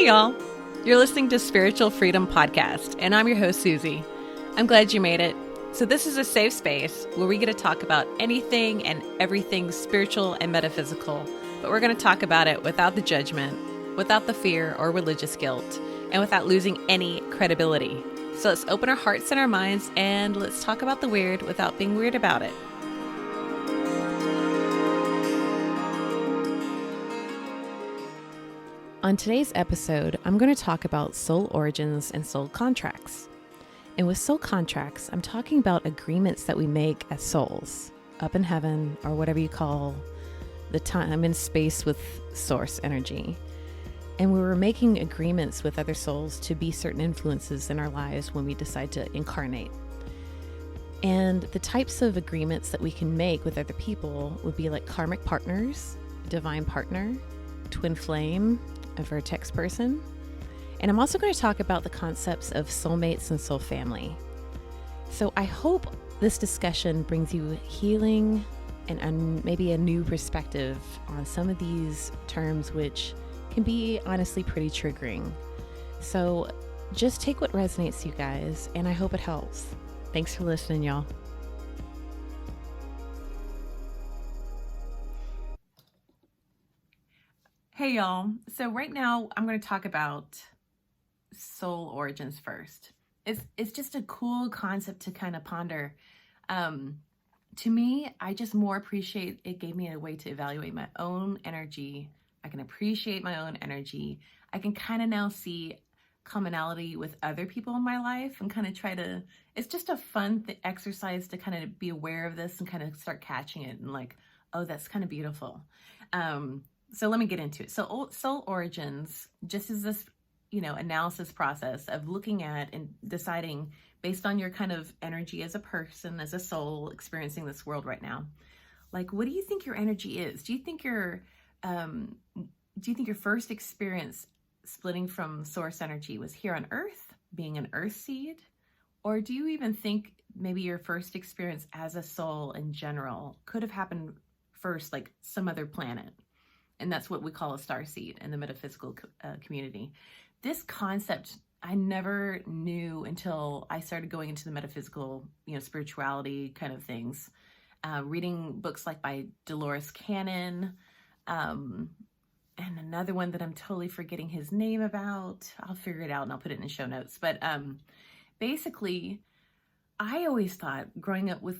Hey y'all, you're listening to Spiritual Freedom Podcast, and I'm your host, Susie. I'm glad you made it. So this is a safe space where we get to talk about anything and everything spiritual and metaphysical, but we're going to talk about it without the judgment, without the fear or religious guilt, and without losing any credibility. So let's open our hearts and our minds, and let's talk about the weird without being weird about it. On today's episode, I'm going to talk about soul origins and soul contracts. And with soul contracts, I'm talking about agreements that we make as souls, up in heaven, or whatever you call the time and space with source energy. And we were making agreements with other souls to be certain influences in our lives when we decide to incarnate. And the types of agreements that we can make with other people would be like karmic partners, divine partner, twin flame, a Vertex person. And I'm also going to talk about the concepts of soulmates and soul family. So I hope this discussion brings you healing and maybe a new perspective on some of these terms, which can be honestly pretty triggering. So just take what resonates, you guys, and I hope it helps. Thanks for listening, y'all. Hey y'all, so right now I'm going to talk about soul origins first. It's just a cool concept to kind of ponder. To me, I just more appreciate it. Gave me a way to evaluate my own energy. I can appreciate my own energy. I can kind of now see commonality with other people in my life and kind of try to, it's just a fun exercise to kind of be aware of this and kind of start catching it and like, oh, that's kind of beautiful. So let me get into it. So soul origins just is this, analysis process of looking at and deciding based on your kind of energy as a person, as a soul experiencing this world right now. Like, what do you think your energy is? Do you think your first experience splitting from source energy was here on Earth, being an Earth seed? Or do you even think maybe your first experience as a soul in general could have happened first, like some other planet? And that's what we call a star seed in the metaphysical community. This concept I never knew until I started going into the metaphysical, spirituality kind of things. Reading books like by Dolores Cannon, and another one that I'm totally forgetting his name about. I'll figure it out and I'll put it in the show notes. But basically, I always thought growing up with,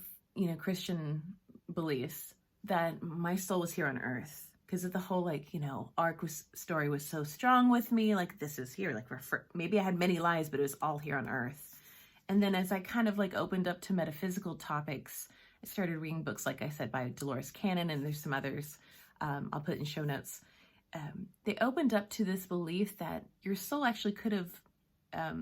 Christian beliefs that my soul was here on Earth. Because of the whole, arc story was so strong with me. Like, this is here. Like, maybe I had many lives, but it was all here on Earth. And then as I kind of opened up to metaphysical topics, I started reading books, like I said, by Dolores Cannon, and there's some others I'll put in show notes. They opened up to this belief that your soul actually could have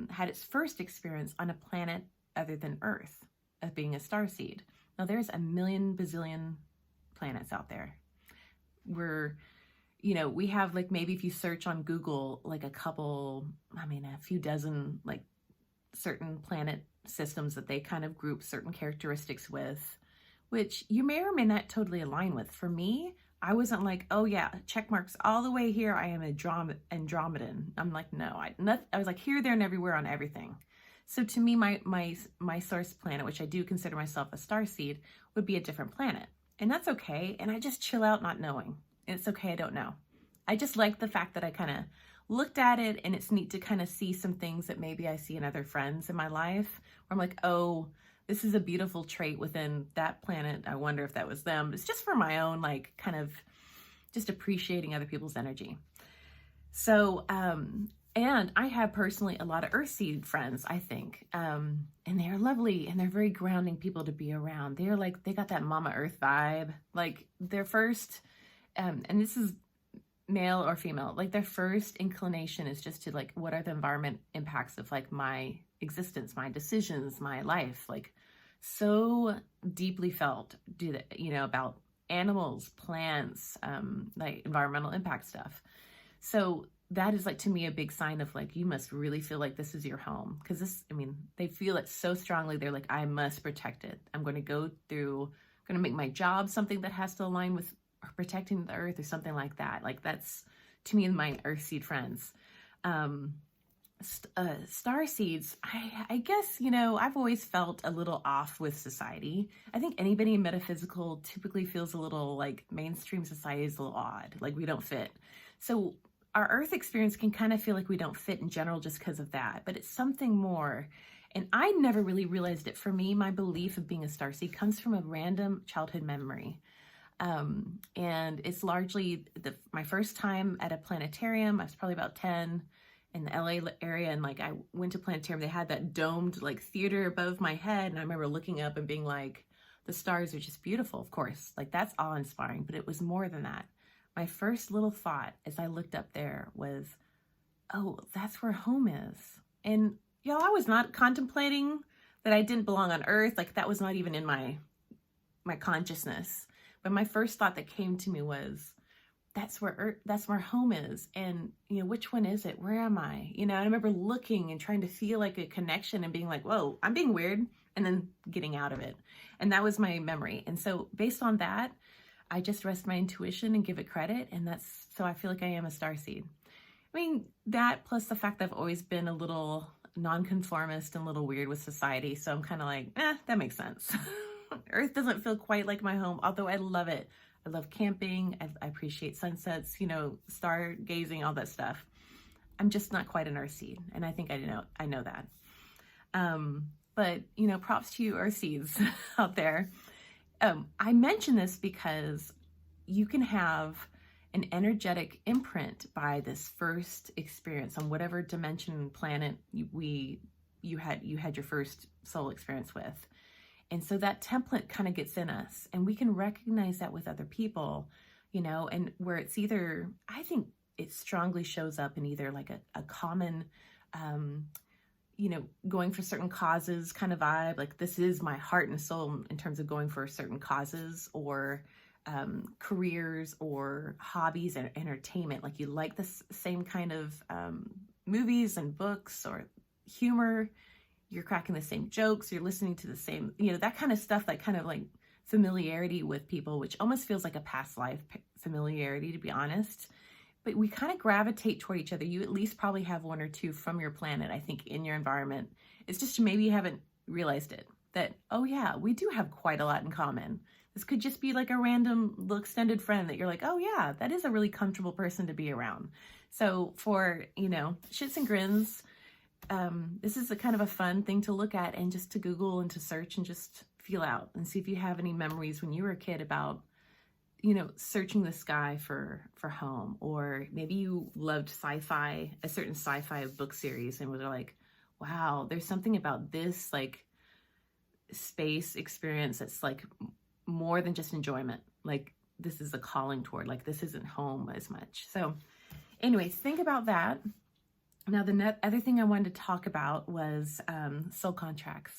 had its first experience on a planet other than Earth, as being a starseed. Now, there's a million bazillion planets out there. We have maybe if you search on Google, a few dozen, certain planet systems that they kind of group certain characteristics with, which you may or may not totally align with. For me, I wasn't like, oh yeah, check marks all the way here. I am Andromedan. I'm like, no, I was like here, there, and everywhere on everything. So to me, my source planet, which I do consider myself a starseed, would be a different planet. And that's okay. And I just chill out not knowing. It's okay, I don't know. I just like the fact that I kind of looked at it, and it's neat to kind of see some things that maybe I see in other friends in my life where I'm like, oh, this is a beautiful trait within that planet. I wonder if that was them. It's just for my own, kind of just appreciating other people's energy. So, and I have personally a lot of Earthseed friends, I think, and they're lovely and they're very grounding people to be around. They're they got that Mama Earth vibe. Their first, and this is male or female, their first inclination is just to what are the environment impacts of my existence, my decisions, my life, so deeply felt, about animals, plants, environmental impact stuff. So that is to me a big sign of you must really feel like this is your home, because they feel it so strongly. They're I must protect it. I'm going to make my job something that has to align with protecting the earth or something like that. That's to me my earthseed friends. Um, Star seeds, I guess, I've always felt a little off with society. I think anybody in metaphysical typically feels a little like mainstream society is a little odd, like we don't fit. So our earth experience can kind of feel like we don't fit in general just because of that, but it's something more. And I never really realized it. For me, my belief of being a starseed comes from a random childhood memory. And it's largely my first time at a planetarium. I was probably about 10 in the LA area. And like, I went to planetarium. They had that domed like theater above my head. And I remember looking up and being like, the stars are just beautiful, of course. Like that's awe inspiring, but it was more than that. My first little thought as I looked up there was, oh, that's where home is. And y'all, I was not contemplating that I didn't belong on earth. Like that was not even in my consciousness. But my first thought that came to me was, that's where home is. And, which one is it? Where am I? And I remember looking and trying to feel like a connection and being like, whoa, I'm being weird. And then getting out of it. And that was my memory. And so based on that, I just rest my intuition and give it credit. And so I feel like I am a starseed. I mean, that plus the fact that I've always been a little nonconformist and a little weird with society. So I'm kind of like, that makes sense. Earth doesn't feel quite like my home, although I love it. I love camping. I appreciate sunsets, stargazing, all that stuff. I'm just not quite an earth seed. And I think I know that. But, props to you earth seeds out there. I mention this because you can have an energetic imprint by this first experience on whatever dimension, planet you had your first soul experience with. And so that template kind of gets in us, and we can recognize that with other people, and where it's either, I think it strongly shows up in either like a common, going for certain causes kind of vibe, like this is my heart and soul in terms of going for certain causes, or careers or hobbies and entertainment. Like you like the same kind of movies and books or humor, you're cracking the same jokes, you're listening to the same, that kind of stuff, that kind of like familiarity with people, which almost feels like a past life familiarity, to be honest. But we kind of gravitate toward each other. You at least probably have one or two from your planet, I think, in your environment. It's just maybe you haven't realized it, that, oh yeah, we do have quite a lot in common. This could just be like a random little extended friend that you're like, oh yeah, that is a really comfortable person to be around. So for, shits and grins, this is a kind of a fun thing to look at and just to Google and to search and just feel out and see if you have any memories when you were a kid about, searching the sky for home, or maybe you loved a certain sci-fi book series and were like, wow, there's something about this like space experience that's like more than just enjoyment. Like this is a calling toward, like this isn't home as much. So anyways, think about that. Now, the other thing I wanted to talk about was soul contracts.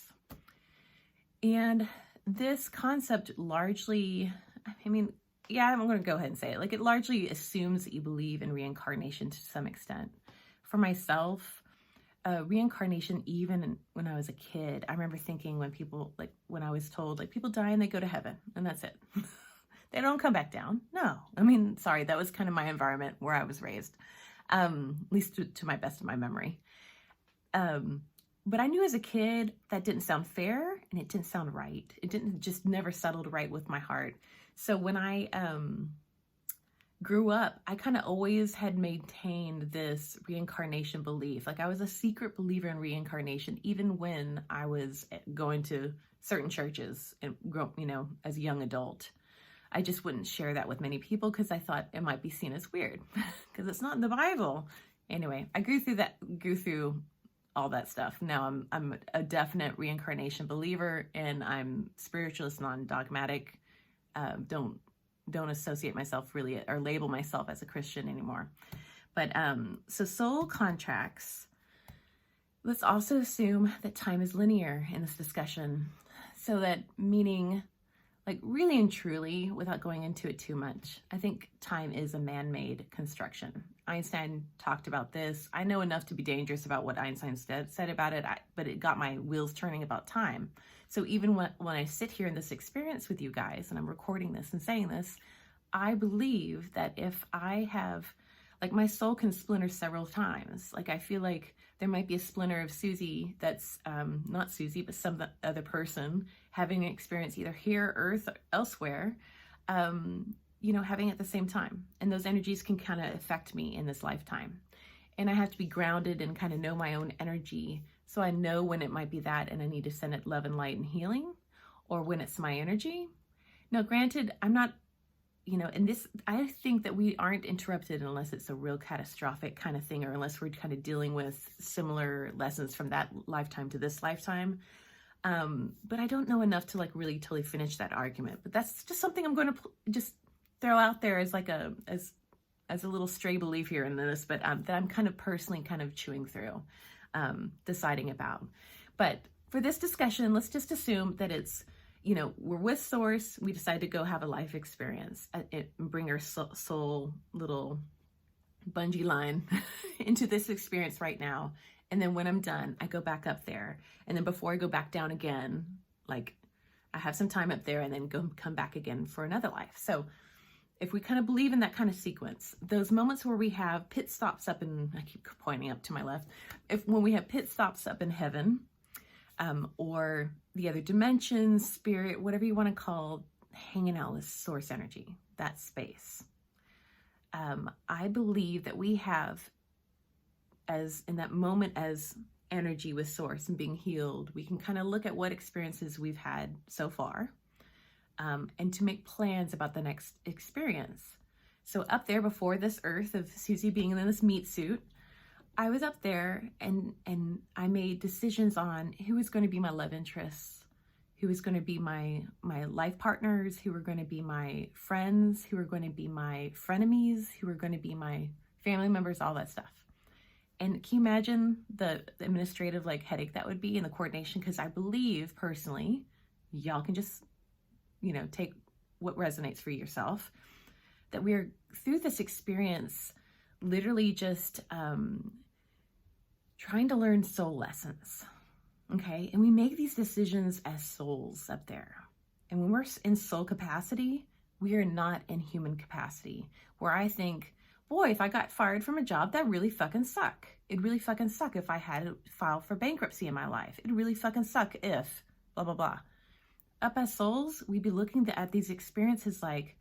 And this concept largely, I'm going to go ahead and say it. Like it largely assumes that you believe in reincarnation to some extent. For myself, reincarnation, even when I was a kid, I remember thinking when I was told, like people die and they go to heaven and that's it. They don't come back down. No, sorry, that was kind of my environment where I was raised. At least to my best of my memory. But I knew as a kid that didn't sound fair and it didn't sound right. It didn't just never settled right with my heart. So when I grew up, I kind of always had maintained this reincarnation belief. Like I was a secret believer in reincarnation, even when I was going to certain churches and as a young adult. I just wouldn't share that with many people because I thought it might be seen as weird because it's not in the Bible. Anyway, I grew through all that stuff. Now I'm a definite reincarnation believer, and I'm spiritualist, non-dogmatic. Don't associate myself really or label myself as a Christian anymore. But so soul contracts. Let's also assume that time is linear in this discussion. So that meaning, like really and truly, without going into it too much, I think time is a man-made construction. Einstein talked about this. I know enough to be dangerous about what Einstein said about it, but it got my wheels turning about time. So even when I sit here in this experience with you guys, and I'm recording this and saying this, I believe that if I have Like my soul can splinter several times. Like I feel like there might be a splinter of Susie that's not Susie, but some other person having an experience either here, Earth, or elsewhere, you know, having it at the same time. And those energies can kind of affect me in this lifetime. And I have to be grounded and kind of know my own energy. So I know when it might be that and I need to send it love and light and healing, or when it's my energy. Now, granted, I'm not, you know, and this, I think that we aren't interrupted unless it's a real catastrophic kind of thing, or unless we're kind of dealing with similar lessons from that lifetime to this lifetime. But I don't know enough to like really totally finish that argument. But that's just something I'm going to just throw out there as like as a little stray belief here in this, but that I'm kind of personally kind of chewing through, deciding about. But for this discussion, let's just assume that it's, you know, we're with Source. We decide to go have a life experience and bring our soul little bungee line into this experience right now. And then when I'm done, I go back up there. And then before I go back down again, like I have some time up there and then come back again for another life. So if we kind of believe in that kind of sequence, those moments where we have pit stops up in, I keep pointing up to my left, when we have pit stops up in heaven, or the other dimensions, spirit, whatever you want to call, hanging out with source energy, that space. I believe that we have, as in that moment as energy with source and being healed, we can kind of look at what experiences we've had so far, and to make plans about the next experience. So up there before this earth of Susie being in this meat suit, I was up there and I made decisions on who was going to be my love interests, who was going to be my life partners, who were going to be my friends, who were going to be my frenemies, who were going to be my family members, all that stuff. And can you imagine the administrative like headache that would be, and the coordination? Because I believe personally, y'all can just, you know, take what resonates for yourself, that we're through this experience literally just trying to learn soul lessons, okay? And we make these decisions as souls up there. And when we're in soul capacity, we are not in human capacity, where I think, boy, if I got fired from a job, that really fucking suck. It'd really fucking suck if I had to file for bankruptcy in my life. It'd really fucking suck if blah, blah, blah. Up as souls, we'd be looking at these experiences like,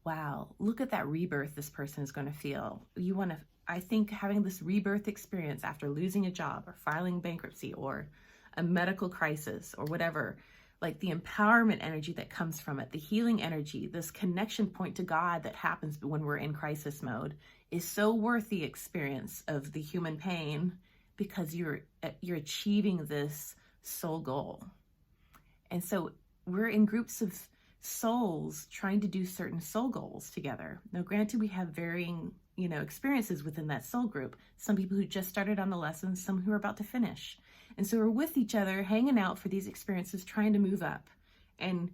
wow, look at that rebirth this person is going to feel. You want to, I think having this rebirth experience after losing a job or filing bankruptcy or a medical crisis or whatever, like the empowerment energy that comes from it, the healing energy, this connection point to God that happens when we're in crisis mode is so worth the experience of the human pain, because you're achieving this soul goal. And so we're in groups of souls trying to do certain soul goals together. Now, granted, we have varying, you know, experiences within that soul group. Some people who just started on the lessons, some who are about to finish. And so we're with each other, hanging out for these experiences, trying to move up and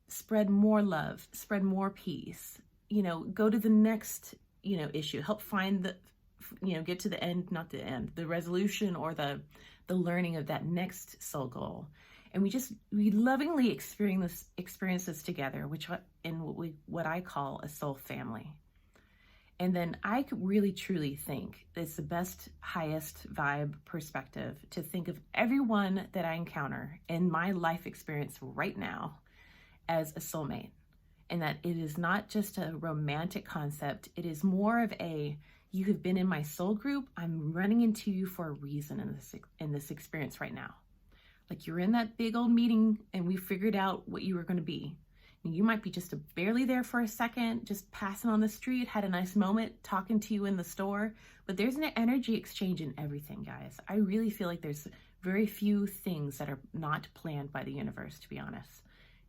spread more love, spread more peace, you know, go to the next, you know, issue, help find the, you know, get to the end, not the end, the resolution or the learning of that next soul goal. And we lovingly experience this together, which what I call a soul family. And then I really truly think it's the best, highest vibe perspective to think of everyone that I encounter in my life experience right now as a soulmate. And that it is not just a romantic concept. It is more of a, you have been in my soul group. I'm running into you for a reason in this experience right now. Like you're in that big old meeting and we figured out what you were going to be. And you might be just barely there for a second, just passing on the street, had a nice moment talking to you in the store, but there's an energy exchange in everything, guys. I really feel like there's very few things that are not planned by the universe, to be honest.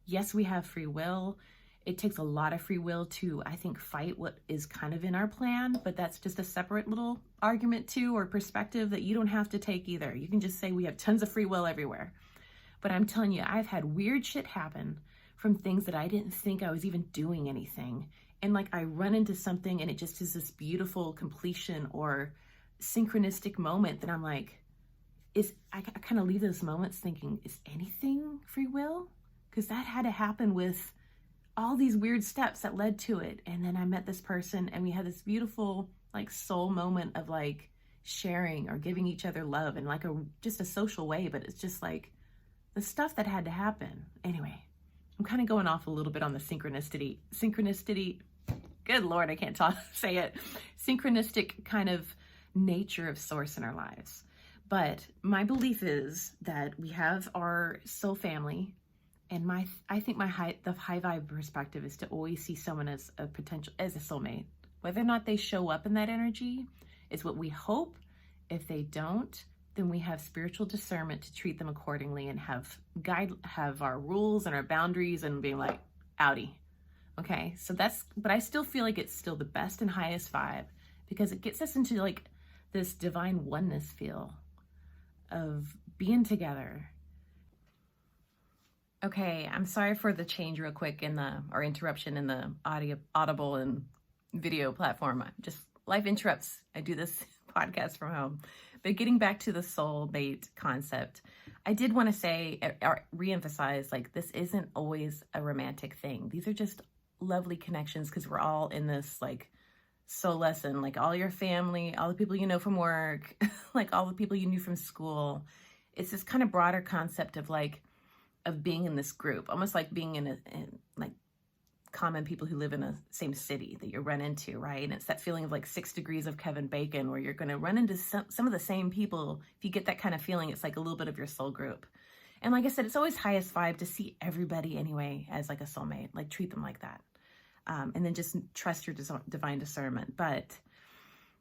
Yes, we have free will. It takes a lot of free will to, I think, fight what is kind of in our plan, but that's just a separate little argument too, or perspective that you don't have to take either. You can just say we have tons of free will everywhere. But I'm telling you, I've had weird shit happen from things that I didn't think I was even doing anything. And like I run into something and it just is this beautiful completion or synchronistic moment that I'm like, I kind of leave those moments thinking, is anything free will? Because that had to happen with all these weird steps that led to it. And then I met this person and we had this beautiful like soul moment of like sharing or giving each other love in like just a social way, but it's just like the stuff that had to happen. Anyway, I'm kind of going off a little bit on the synchronicity, good Lord, I can't say it, synchronistic kind of nature of source in our lives. But my belief is that we have our soul family, and I think the high vibe perspective is to always see someone as a soulmate. Whether or not they show up in that energy is what we hope. If they don't, then we have spiritual discernment to treat them accordingly and have our rules and our boundaries and being like, outie. Okay, so but I still feel like it's still the best and highest vibe because it gets us into like this divine oneness feel of being together. Okay, I'm sorry for the change real quick or interruption in the audible and video platform. Just life interrupts. I do this podcast from home. But getting back to the soulmate concept, I did want to say or reemphasize, like, this isn't always a romantic thing. These are just lovely connections because we're all in this like soul lesson, like all your family, all the people you know from work, like all the people you knew from school. It's this kind of broader concept of being in this group, almost like being in like common people who live in a same city that you run into, right? And it's that feeling of like 6 degrees of Kevin Bacon where you're going to run into some of the same people. If you get that kind of feeling, it's like a little bit of your soul group. And like I said, it's always highest vibe to see everybody anyway as like a soulmate, like treat them like that. And then just trust your divine discernment. But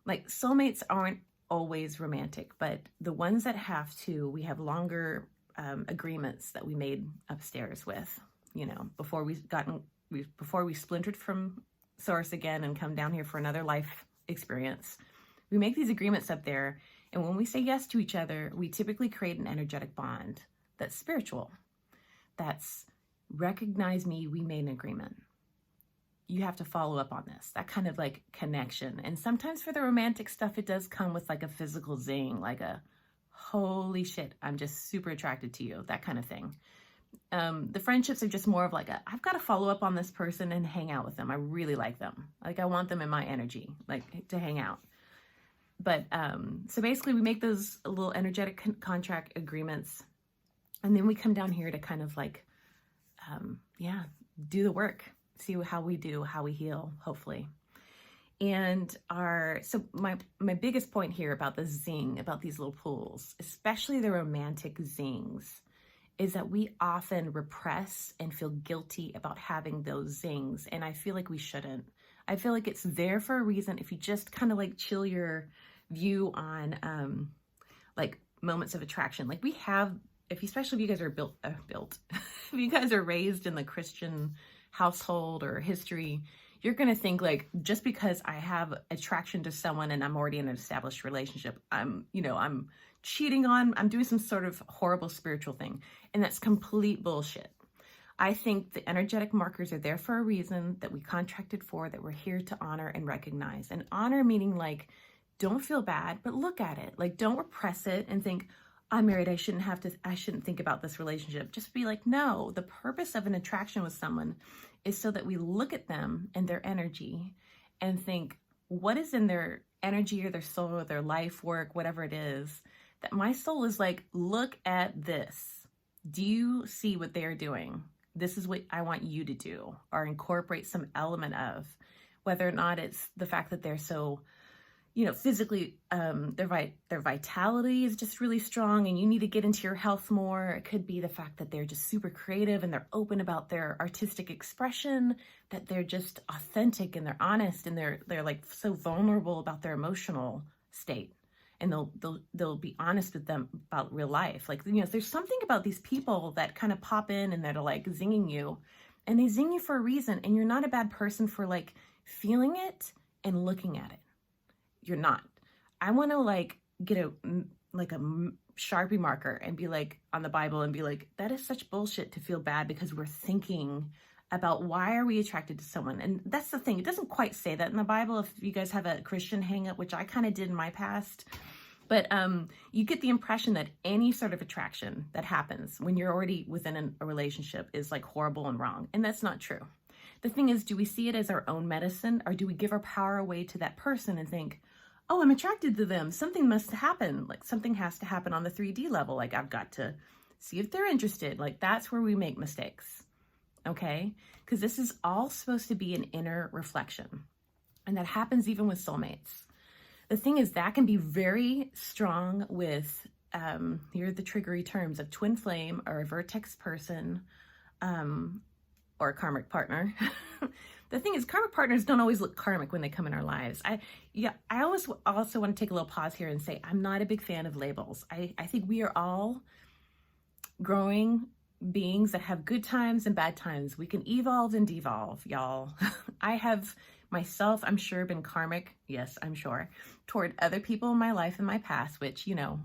like soulmates aren't always romantic, but the ones that have to, we have longer agreements that we made upstairs with, before we splintered from source again and come down here for another life experience. We make these agreements up there. And when we say yes to each other, we typically create an energetic bond that's spiritual. That's recognize me, we made an agreement. You have to follow up on this, that kind of like connection. And sometimes for the romantic stuff, it does come with like a physical zing, like a holy shit, I'm just super attracted to you, that kind of thing. The friendships are just more of like I've got to follow up on this person and hang out with them. I really like them. Like I want them in my energy, like to hang out. But so basically we make those little energetic contract agreements, and then we come down here to kind of like, do the work, see how we heal, hopefully. And so my biggest point here about the zing, about these little pools, especially the romantic zings, is that we often repress and feel guilty about having those zings. And I feel like we shouldn't. I feel like it's there for a reason. If you just kind of like chill your view on like moments of attraction, like we have, especially if you guys are built, if you guys are raised in the Christian household or history, you're going to think like, just because I have attraction to someone and I'm already in an established relationship, I'm cheating I'm doing some sort of horrible spiritual thing. And that's complete bullshit. I think the energetic markers are there for a reason, that we contracted for, that we're here to honor and recognize. And honor meaning like, don't feel bad, but look at it. Like, don't repress it and think, I'm married, I shouldn't think about this relationship. Just be like, no, the purpose of an attraction with someone is so that we look at them and their energy and think, what is in their energy or their soul or their life work, whatever it is, that my soul is like, look at this. Do you see what they are doing? This is what I want you to do, or incorporate some element of, whether or not it's the fact that they're so, physically, their vitality is just really strong and you need to get into your health more. It could be the fact that they're just super creative and they're open about their artistic expression, that they're just authentic and they're honest and they're like so vulnerable about their emotional state. And they'll be honest with them about real life. Like, there's something about these people that kind of pop in and that are like zinging you, and they zing you for a reason. And you're not a bad person for like feeling it and looking at it. You're not. I want to like get a Sharpie marker and be like on the Bible and be like, that is such bullshit to feel bad because we're thinking about why are we attracted to someone. And that's the thing. It doesn't quite say that in the Bible. If you guys have a Christian hang up, which I kind of did in my past, but you get the impression that any sort of attraction that happens when you're already within a relationship is like horrible and wrong. And that's not true. The thing is, do we see it as our own medicine, or do we give our power away to that person and think, oh, I'm attracted to them, something must happen, like something has to happen on the 3D level, like I've got to see if they're interested. Like that's where we make mistakes, okay? Because this is all supposed to be an inner reflection, and that happens even with soulmates. The thing is, that can be very strong with, here are the triggery terms, of twin flame or a vertex person, or a karmic partner. The thing is, karmic partners don't always look karmic when they come in our lives. I always also want to take a little pause here and say, I'm not a big fan of labels. I think we are all growing beings that have good times and bad times. We can evolve and devolve, y'all. I have myself, I'm sure, been karmic, yes, I'm sure, toward other people in my life in my past, which, you know,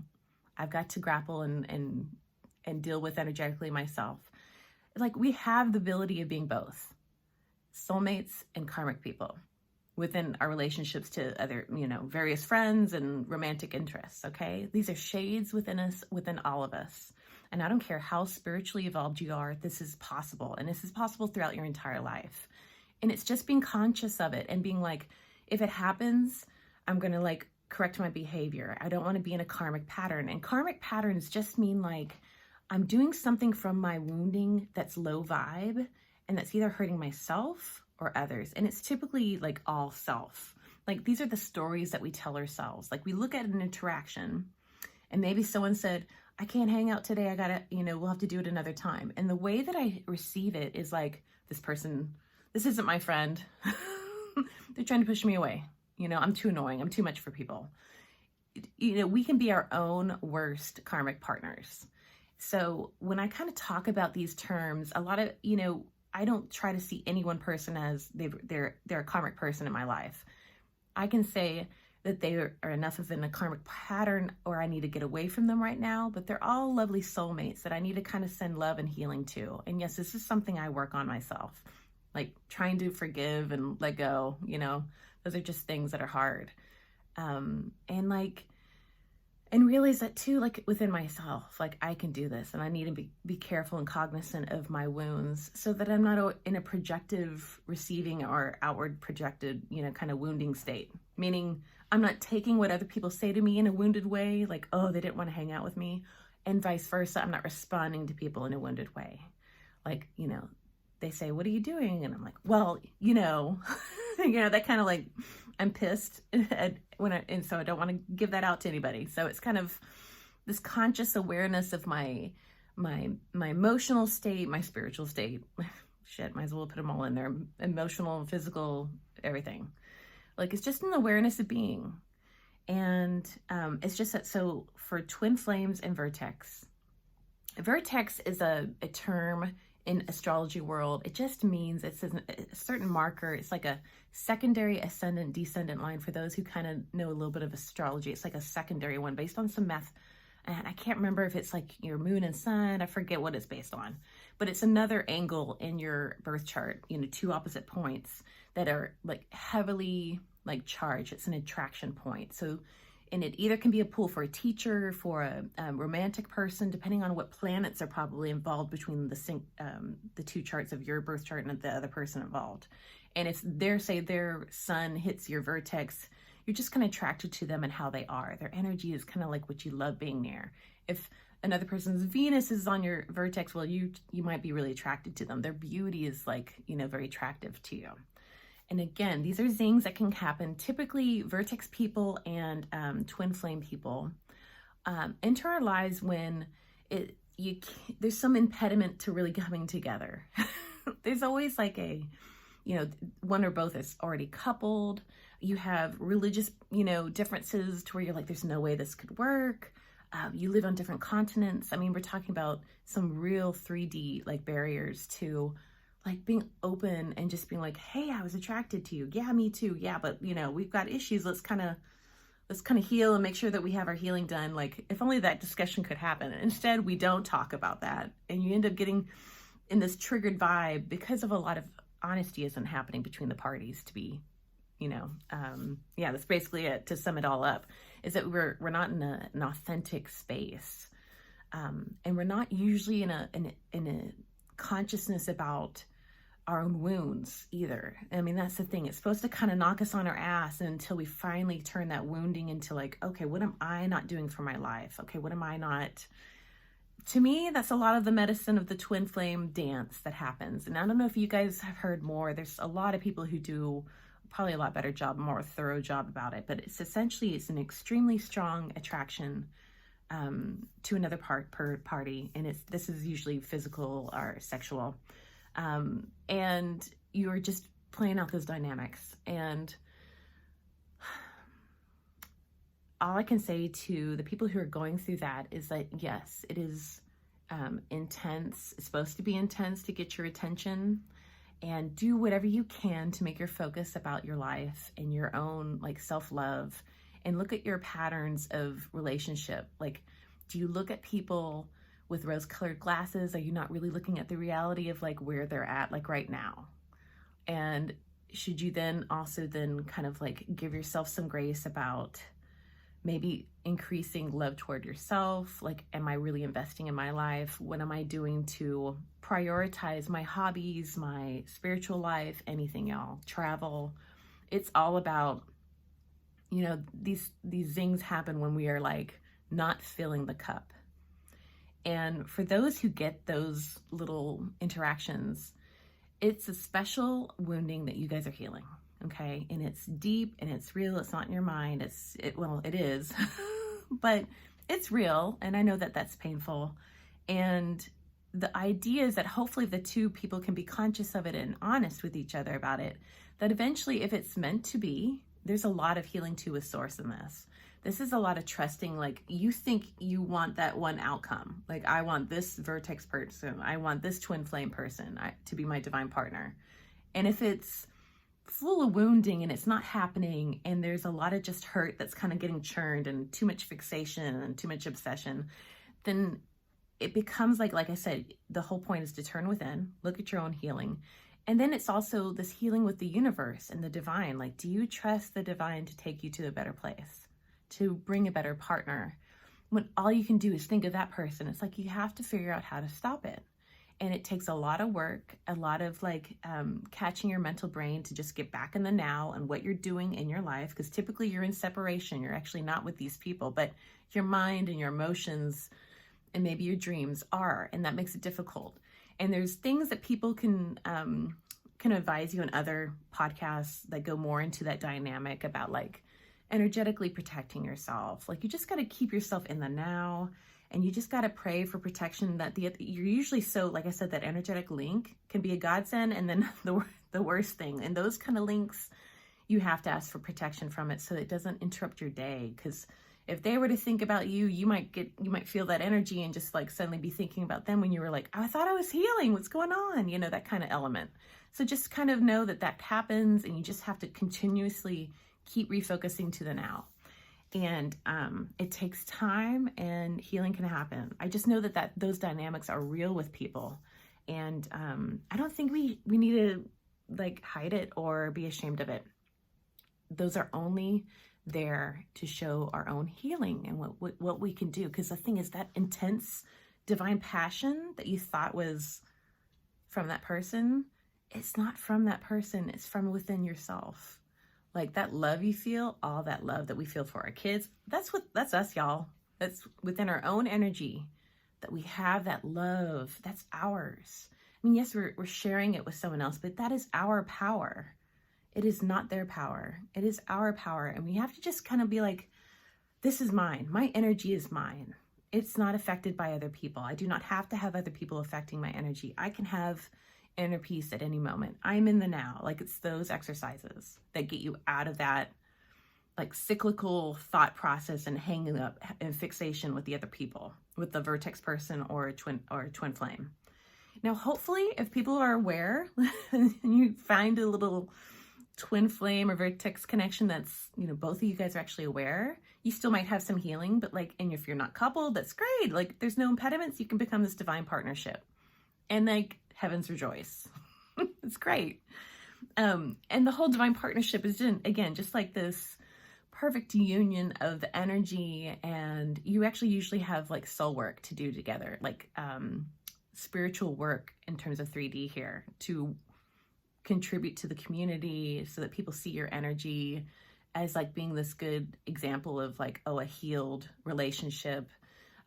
I've got to grapple and deal with energetically myself. Like, we have the ability of being both soulmates and karmic people within our relationships to other, you know, various friends and romantic interests, okay? These are shades within us, within all of us. And I don't care how spiritually evolved you are, this is possible. And this is possible throughout your entire life. And it's just being conscious of it and being like, if it happens, I'm going to like correct my behavior. I don't want to be in a karmic pattern. And karmic patterns just mean like, I'm doing something from my wounding that's low vibe, and that's either hurting myself or others. And it's typically like all self. Like, these are the stories that we tell ourselves. Like, we look at an interaction and maybe someone said, I can't hang out today. I gotta, you know, we'll have to do it another time. And the way that I receive it is like, this person, this isn't my friend. They're trying to push me away. You know, I'm too annoying. I'm too much for people. You know, we can be our own worst karmic partners. So when I kind of talk about these terms, a lot of, you know, I don't try to see any one person as they're a karmic person in my life. I can say that they are enough of in a karmic pattern, or I need to get away from them right now, but they're all lovely soulmates that I need to kind of send love and healing to. And yes, this is something I work on myself, like trying to forgive and let go, you know, those are just things that are hard. And realize that too, like within myself, like I can do this, and I need to be careful and cognizant of my wounds so that I'm not in a projective receiving or outward projected, you know, kind of wounding state. Meaning I'm not taking what other people say to me in a wounded way, like, oh, they didn't want to hang out with me, and vice versa. I'm not responding to people in a wounded way. Like, you know, they say, what are you doing? And I'm like, well, you know, that kind of like, I'm pissed and so I don't want to give that out to anybody. So it's kind of this conscious awareness of my emotional state, my spiritual state. Shit, might as well put them all in there. Emotional, physical, everything. Like, it's just an awareness of being. And it's just that, so for twin flames and vertex is a term in astrology world. It just means it's a certain marker. It's like a secondary ascendant descendant line for those who kind of know a little bit of astrology. It's like a secondary one based on some math, and I can't remember if it's like your moon and sun. I forget what it's based on, but it's another angle in your birth chart, you know, two opposite points that are like heavily like charged. It's an attraction point. So, and it either can be a pull for a teacher, for a romantic person, depending on what planets are probably involved between the two charts of your birth chart and the other person involved. And if their sun hits your vertex, you're just kind of attracted to them and how they are. Their energy is kind of like what you love being near. If another person's Venus is on your vertex, well, you might be really attracted to them. Their beauty is like, you know, very attractive to you. And again, these are zings that can happen. Typically, vertex people and twin flame people enter our lives when there's some impediment to really coming together. There's always like one or both is already coupled. You have religious, you know, differences to where you're like, there's no way this could work. You live on different continents. I mean, we're talking about some real 3D like barriers to like being open and just being like, hey, I was attracted to you. Yeah, me too. Yeah, but you know, we've got issues. Let's kind of heal and make sure that we have our healing done. Like, if only that discussion could happen. Instead, we don't talk about that. And you end up getting in this triggered vibe because of a lot of honesty isn't happening between the parties to be, you know, that's basically it. To sum it all up, is that we're not in an authentic space. And we're not usually in a consciousness about our own wounds either. I mean, that's the thing. It's supposed to kind of knock us on our ass until we finally turn that wounding into like, okay, what am I not doing for my life? Okay, what am I not? To me, that's a lot of the medicine of the twin flame dance that happens. And I don't know if you guys have heard more. There's a lot of people who do probably a lot better job, more thorough job about it. But it's essentially, it's an extremely strong attraction to another party. And this is usually physical or sexual. And you're just playing out those dynamics. And all I can say to the people who are going through that is that, yes, it is intense. It's supposed to be intense to get your attention, and do whatever you can to make your focus about your life and your own like self-love, and look at your patterns of relationship. Like, do you look at people with rose-colored glasses? Are you not really looking at the reality of like where they're at, like right now? And should you then also then kind of like give yourself some grace about maybe increasing love toward yourself? Like, am I really investing in my life? What am I doing to prioritize my hobbies, my spiritual life, anything, y'all? Travel. It's all about, you know, these zings happen when we are like not filling the cup. And for those who get those little interactions, it's a special wounding that you guys are healing. Okay. And it's deep and it's real. It's not in your mind. Well, it is, but it's real. And I know that that's painful. And the idea is that hopefully the two people can be conscious of it and honest with each other about it, that eventually, if it's meant to be, there's a lot of healing to with source in this. This is a lot of trusting. Like, you think you want that one outcome. Like, I want this Vertex person. I want this twin flame person to be my divine partner. And if it's full of wounding and it's not happening, and there's a lot of just hurt that's kind of getting churned and too much fixation and too much obsession, then it becomes like I said, the whole point is to turn within, look at your own healing. And then it's also this healing with the universe and the divine. Like, do you trust the divine to take you to a better place, to bring a better partner? When all you can do is think of that person, it's like you have to figure out how to stop it. And it takes a lot of work, a lot of like catching your mental brain to just get back in the now and what you're doing in your life. Because typically you're in separation. You're actually not with these people, but your mind and your emotions and maybe your dreams are, and that makes it difficult. And there's things that people can advise you in other podcasts that go more into that dynamic about like energetically protecting yourself. Like, you just got to keep yourself in the now. And you just got to pray for protection. That you're usually so, like I said, that energetic link can be a godsend, and then the worst thing. And those kind of links, you have to ask for protection from it so it doesn't interrupt your day. Because if they were to think about you, you might feel that energy and just like suddenly be thinking about them when you were like, oh, I thought I was healing. What's going on? You know, that kind of element. So just kind of know that happens, and you just have to continuously keep refocusing to the now. And it takes time, and healing can happen. I just know that those dynamics are real with people. And I don't think we need to like hide it or be ashamed of it. Those are only there to show our own healing and what we can do. Because the thing is, that intense divine passion that you thought was from that person, it's not from that person. It's from within yourself. Like, that love you feel, all that love that we feel for our kids, that's us, y'all. That's within our own energy, that we have that love. That's ours. I mean, yes, we're sharing it with someone else, but that is our power. It is not their power. It is our power. And we have to just kind of be like, this is mine. My energy is mine. It's not affected by other people. I do not have to have other people affecting my energy. I can have inner peace at any moment. I'm in the now. Like, it's those exercises that get you out of that like cyclical thought process and hanging up and fixation with the other people, with the Vertex person or a twin flame. Now, hopefully, if people are aware and you find a little twin flame or Vertex connection that's, you know, both of you guys are actually aware, you still might have some healing, but like, and if you're not coupled, that's great. Like, there's no impediments. You can become this divine partnership. And like, heavens rejoice. It's great. And the whole divine partnership is, again, just like this perfect union of the energy. And you actually usually have like soul work to do together, like spiritual work in terms of 3D here, to contribute to the community so that people see your energy as like being this good example of like, oh, a healed relationship.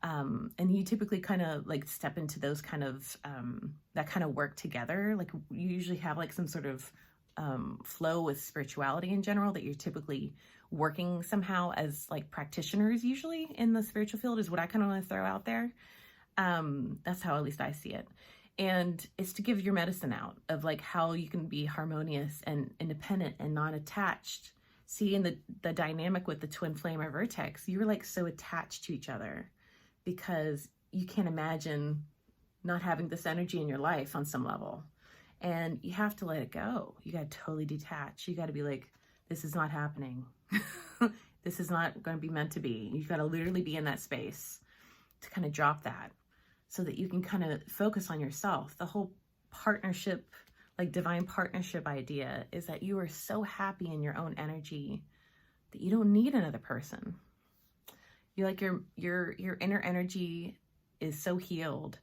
And you typically kind of like step into those kind of, that kind of work together. Like you usually have like some sort of flow with spirituality in general, that you're typically working somehow as like practitioners usually in the spiritual field, is what I kind of want to throw out there. That's how at least I see it. And it's to give your medicine out of like how you can be harmonious and independent and non-attached. See, in the dynamic with the twin flame or vertex, you're like so attached to each other because you can't imagine not having this energy in your life on some level. And you have to let it go. You got to totally detach. You got to be like, this is not happening. This is not going to be meant to be. You've got to literally be in that space to kind of drop that so that you can kind of focus on yourself. The whole partnership, like divine partnership idea, is that you are so happy in your own energy that you don't need another person. You like your inner energy is so healed.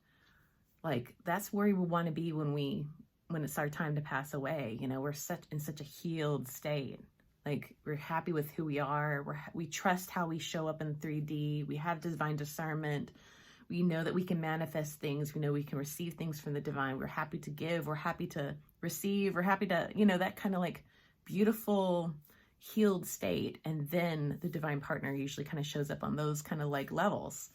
Like that's where we want to be when it's our time to pass away. You know, we're in such a healed state. Like we're happy with who we are. We trust how we show up in 3D. We have divine discernment. We know that we can manifest things. We know we can receive things from the divine. We're happy to give. We're happy to receive. We're happy to, you know, that kind of like beautiful healed state. And then the divine partner usually kind of shows up on those kind of like levels.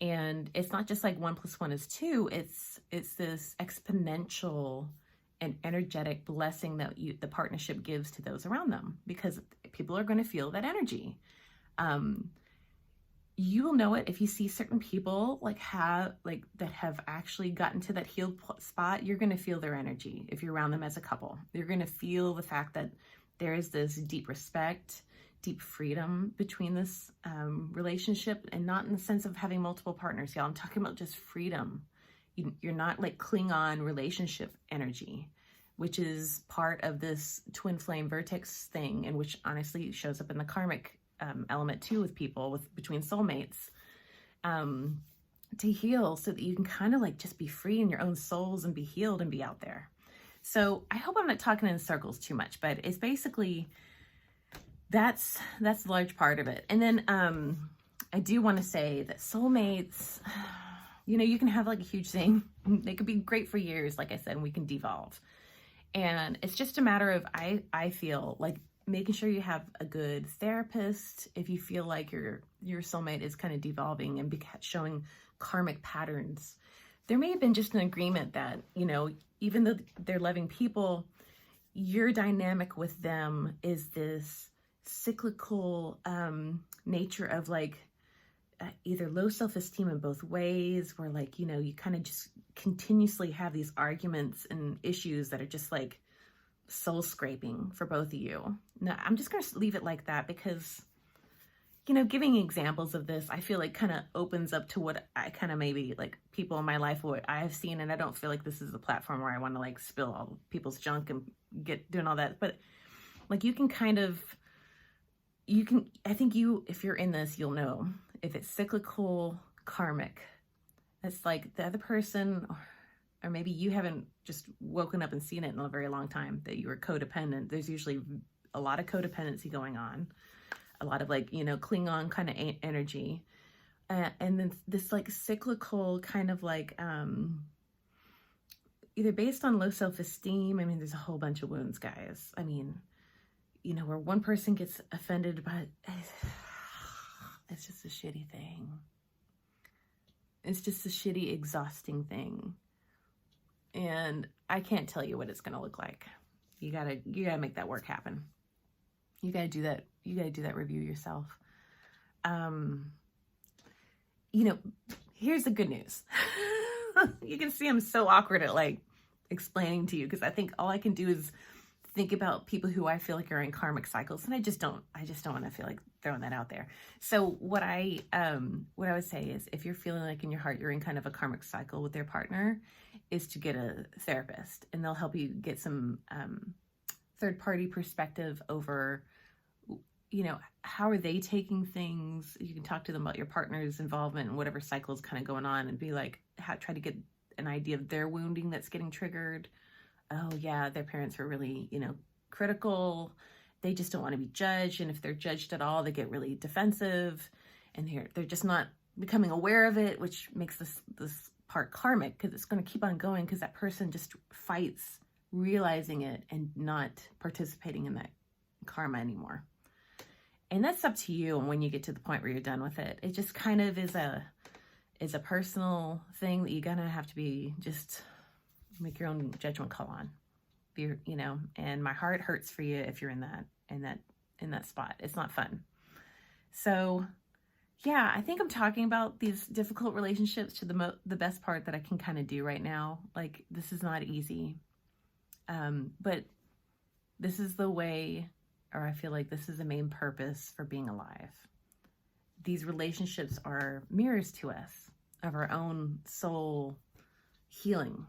And it's not just like 1 + 1 is 2. It's this exponential and energetic blessing that the partnership gives to those around them, because people are going to feel that energy. You will know it if you see certain people that have actually gotten to that healed spot. You're going to feel their energy if you're around them as a couple. You're going to feel the fact that there is this deep respect, deep freedom between this relationship, and not in the sense of having multiple partners, y'all. I'm talking about just freedom. You're not like Klingon relationship energy, which is part of this twin flame vertex thing, and which honestly shows up in the karmic element too with people, between soulmates, to heal so that you can kind of like just be free in your own souls and be healed and be out there. So I hope I'm not talking in circles too much, but it's basically that's a large part of it. And then I do want to say that soulmates, you know, you can have like a huge thing. They could be great for years, like I said, and we can devolve. And it's just a matter of, I feel like making sure you have a good therapist if you feel like your soulmate is kind of devolving and showing karmic patterns. There may have been just an agreement that, you know, even though they're loving people, your dynamic with them is this cyclical nature of like either low self-esteem in both ways, where like, you know, you kind of just continuously have these arguments and issues that are just like soul scraping for both of you. Now, I'm just going to leave it like that because, you know, giving examples of this, I feel like kind of opens up to what I kind of maybe like people in my life, what I have seen. And I don't feel like this is a platform where I want to like spill all people's junk and doing all that. But like you can I think if you're in this, you'll know if it's cyclical karmic. It's like the other person, or maybe you haven't just woken up and seen it in a very long time, that you were codependent. There's usually a lot of codependency going on, a lot of like, you know, Klingon kind of energy. And then this like cyclical kind of like, either based on low self-esteem. I mean, there's a whole bunch of wounds, guys. I mean, you know, where one person gets offended by, it's just a shitty thing. It's just a shitty, exhausting thing. And I can't tell you what it's going to look like. You gotta make that work happen. You gotta do that. You gotta do that review yourself. You know, here's the good news. You can see I'm so awkward at like explaining to you, because I think all I can do is think about people who I feel like are in karmic cycles, and I just don't want to feel like throwing that out there. So what I would say is, if you're feeling like in your heart you're in kind of a karmic cycle with their partner, is to get a therapist, and they'll help you get some third-party perspective over, you know, how are they taking things. You can talk to them about your partner's involvement and whatever cycle's kind of going on, and be like, try to get an idea of their wounding that's getting triggered. oh yeah, their parents were really, critical. They just don't want to be judged. And if they're judged at all, they get really defensive, and they're just not becoming aware of it, which makes this part karmic, because it's going to keep on going because that person just fights realizing it and not participating in that karma anymore. And that's up to you. And when you get to the point where you're done with it, it just kind of is a personal thing that you're gonna have to be, just make your own judgment call on. And my heart hurts for you if you're in that spot. It's not fun. So yeah, I think I'm talking about these difficult relationships to the best part that I can kind of do right now. Like, this is not easy. But this is the way, or I feel like this is the main purpose for being alive. These relationships are mirrors to us of our own soul healing,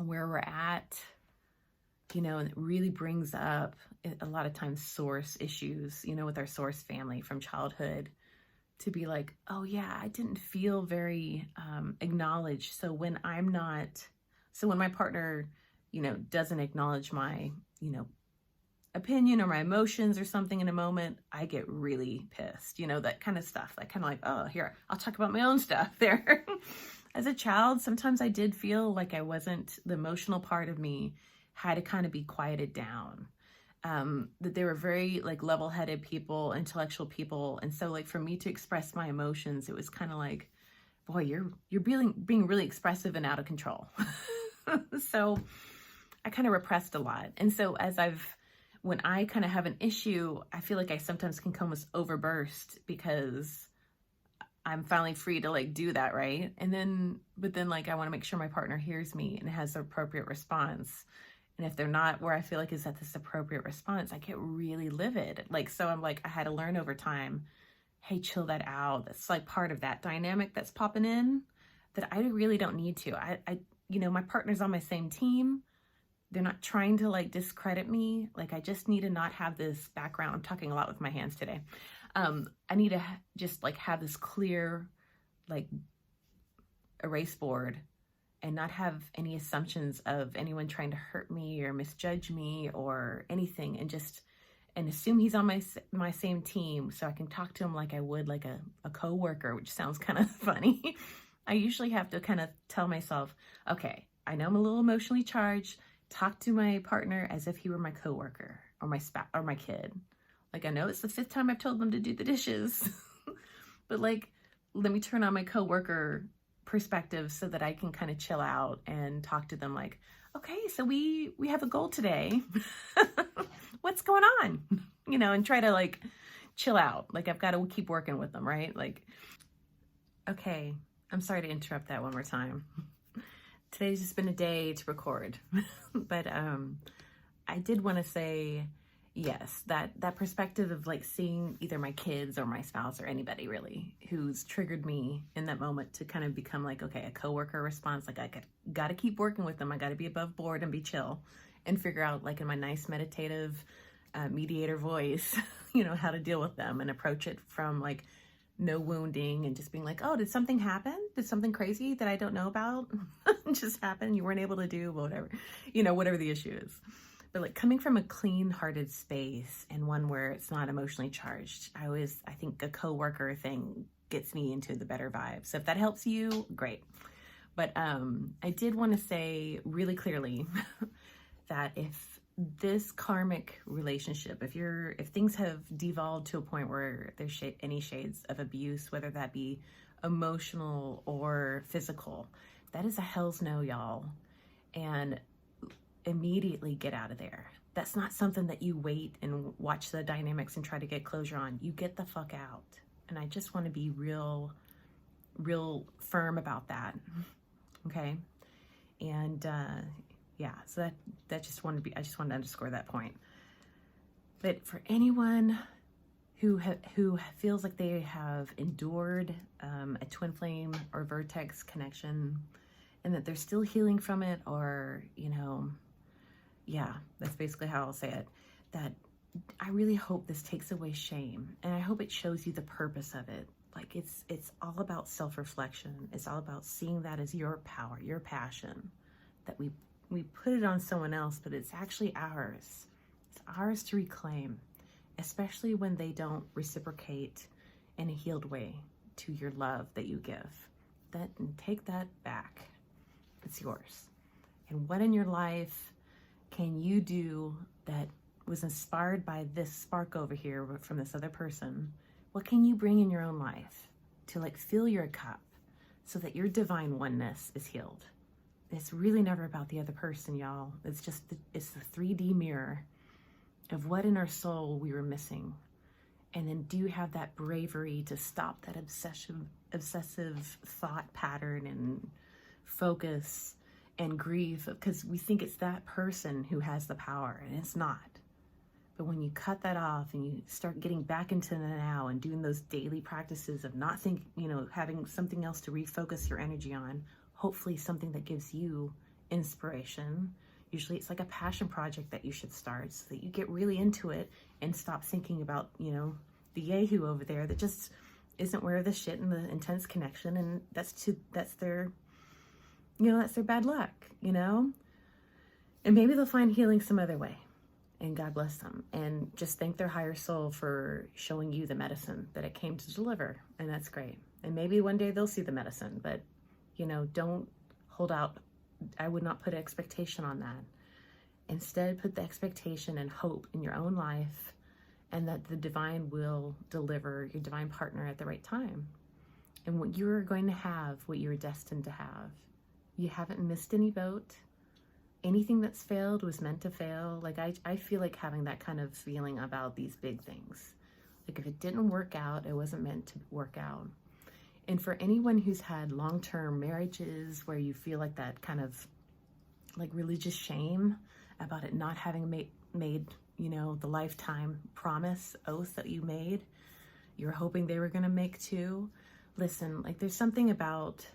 where we're at, and it really brings up a lot of times source issues, with our source family from childhood, to be like, oh yeah, I didn't feel very acknowledged. So when my partner, doesn't acknowledge my, opinion or my emotions or something in a moment, I get really pissed, that kind of stuff. Like, kind of like, oh, here, I'll talk about my own stuff there. As a child, sometimes I did feel like the emotional part of me had to kind of be quieted down. That they were very like level-headed people, intellectual people. And so like for me to express my emotions, it was kind of like, boy, you're being really expressive and out of control. So I kind of repressed a lot. And so when I kind of have an issue, I feel like I sometimes can almost overburst because I'm finally free to like do that, right? But then like I want to make sure my partner hears me and has the appropriate response. And if they're not where I feel like is at this appropriate response, I get really livid. Like, so I'm like, I had to learn over time, hey, chill that out. That's like part of that dynamic that's popping in that I really don't need to. My partner's on my same team. They're not trying to like discredit me. Like, I just need to not have this background. I'm talking a lot with my hands today. I need to just like have this clear, like, erase board and not have any assumptions of anyone trying to hurt me or misjudge me or anything, and assume he's on my same team so I can talk to him like I would like a coworker, which sounds kind of funny. I usually have to kind of tell myself, okay, I know I'm a little emotionally charged. Talk to my partner as if he were my coworker or my spouse or my kid. Like, I know it's the 5th time I've told them to do the dishes, but like, let me turn on my coworker perspective so that I can kind of chill out and talk to them like, okay, so we have a goal today. What's going on? And try to like chill out. Like, I've got to keep working with them, right? Like, okay, I'm sorry to interrupt that one more time. Today's just been a day to record, but I did want to say, yes, that perspective of like seeing either my kids or my spouse or anybody really who's triggered me in that moment to kind of become like, okay, a coworker response. Like, I got to keep working with them. I got to be above board and be chill and figure out like in my nice meditative mediator voice, how to deal with them and approach it from like no wounding and just being like, oh, did something happen? Did something crazy that I don't know about just happen? You weren't able to do whatever, whatever the issue is. But like coming from a clean-hearted space and one where it's not emotionally charged, I think a coworker thing gets me into the better vibe. So if that helps you, great. But I did want to say really clearly that if this karmic relationship, if things have devolved to a point where there's any shades of abuse, whether that be emotional or physical, that is a hell's no, y'all. And immediately get out of there. That's not something that you wait and watch the dynamics and try to get closure on. You get the fuck out. And I just want to be real firm about that. Okay. And yeah, so I just wanted to underscore that point. But for anyone who feels like they have endured a twin flame or vertex connection and that they're still healing from it, or yeah, that's basically how I'll say it, that I really hope this takes away shame, and I hope it shows you the purpose of it. Like, it's all about self-reflection. It's all about seeing that as your power, your passion, that we we put it on someone else, but it's actually ours. It's ours to reclaim, especially when they don't reciprocate in a healed way to your love that you give. Take that back. It's yours. And what in your life can you do that was inspired by this spark over here from this other person? What can you bring in your own life to like fill your cup so that your divine oneness is healed? It's really never about the other person, y'all. It's just, it's the 3D mirror of what in our soul we were missing. And then do you have that bravery to stop that obsessive thought pattern and focus and grieve? Because we think it's that person who has the power, and it's not. But when you cut that off and you start getting back into the now and doing those daily practices of not thinking, having something else to refocus your energy on, hopefully something that gives you inspiration. Usually it's like a passion project that you should start so that you get really into it and stop thinking about, the yahoo over there that just isn't aware of the shit and the intense connection. And that's their bad luck, And maybe they'll find healing some other way, and God bless them. And just thank their higher soul for showing you the medicine that it came to deliver. And that's great. And maybe one day they'll see the medicine, but don't hold out. I would not put expectation on that. Instead, put the expectation and hope in your own life, and that the divine will deliver your divine partner at the right time. And what you're going to have, what you're destined to have. You haven't missed any boat. Anything that's failed was meant to fail. Like I feel like having that kind of feeling about these big things. Like if it didn't work out, it wasn't meant to work out. And for anyone who's had long-term marriages where you feel like that kind of like religious shame about it not having made the lifetime promise, oath that you made, you're hoping they were going to make too. Listen, like there's something about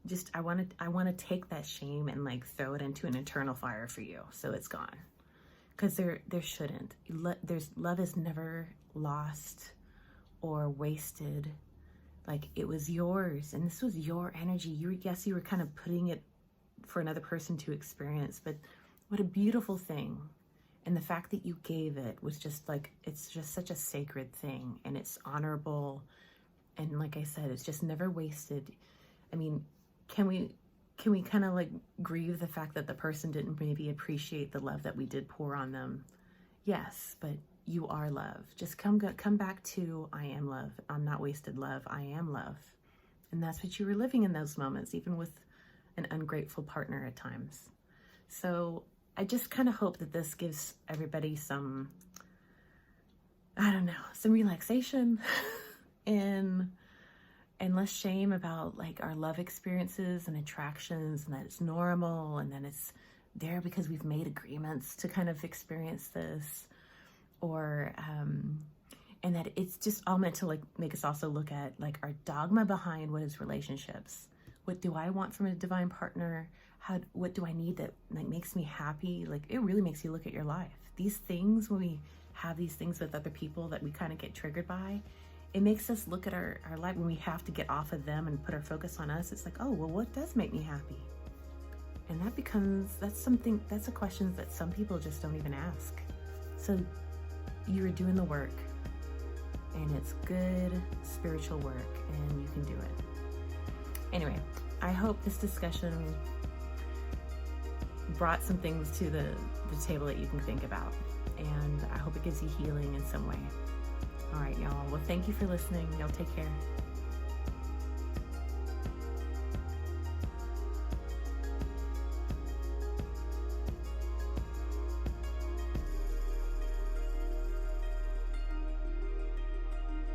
just, I want to take that shame and like throw it into an eternal fire for you. So it's gone. Because there shouldn't. Love is never lost or wasted. Like it was yours, and this was your energy. Yes, you were kind of putting it for another person to experience, but what a beautiful thing. And the fact that you gave it was just like, it's just such a sacred thing, and it's honorable. And like I said, it's just never wasted. I mean, can we kind of like grieve the fact that the person didn't maybe appreciate the love that we did pour on them? Yes, but you are love. Just come back to, I am love. I'm not wasted love. I am love. And that's what you were living in those moments, even with an ungrateful partner at times. So I just kind of hope that this gives everybody some, some relaxation and less shame about like our love experiences and attractions, and that it's normal, and then it's there because we've made agreements to kind of experience this. Or and that it's just all meant to like make us also look at like our dogma behind what is relationships. What do I want from a divine partner? What do I need that like makes me happy? Like it really makes you look at your life. These things, when we have these things with other people that we kind of get triggered by, it makes us look at our life when we have to get off of them and put our focus on us. It's like, oh, well, what does make me happy? And that's a question that some people just don't even ask. So you are doing the work, and it's good spiritual work, and you can do it. Anyway, I hope this discussion brought some things to the table that you can think about, and I hope it gives you healing in some way. All right, y'all. Well, thank you for listening. Y'all take care.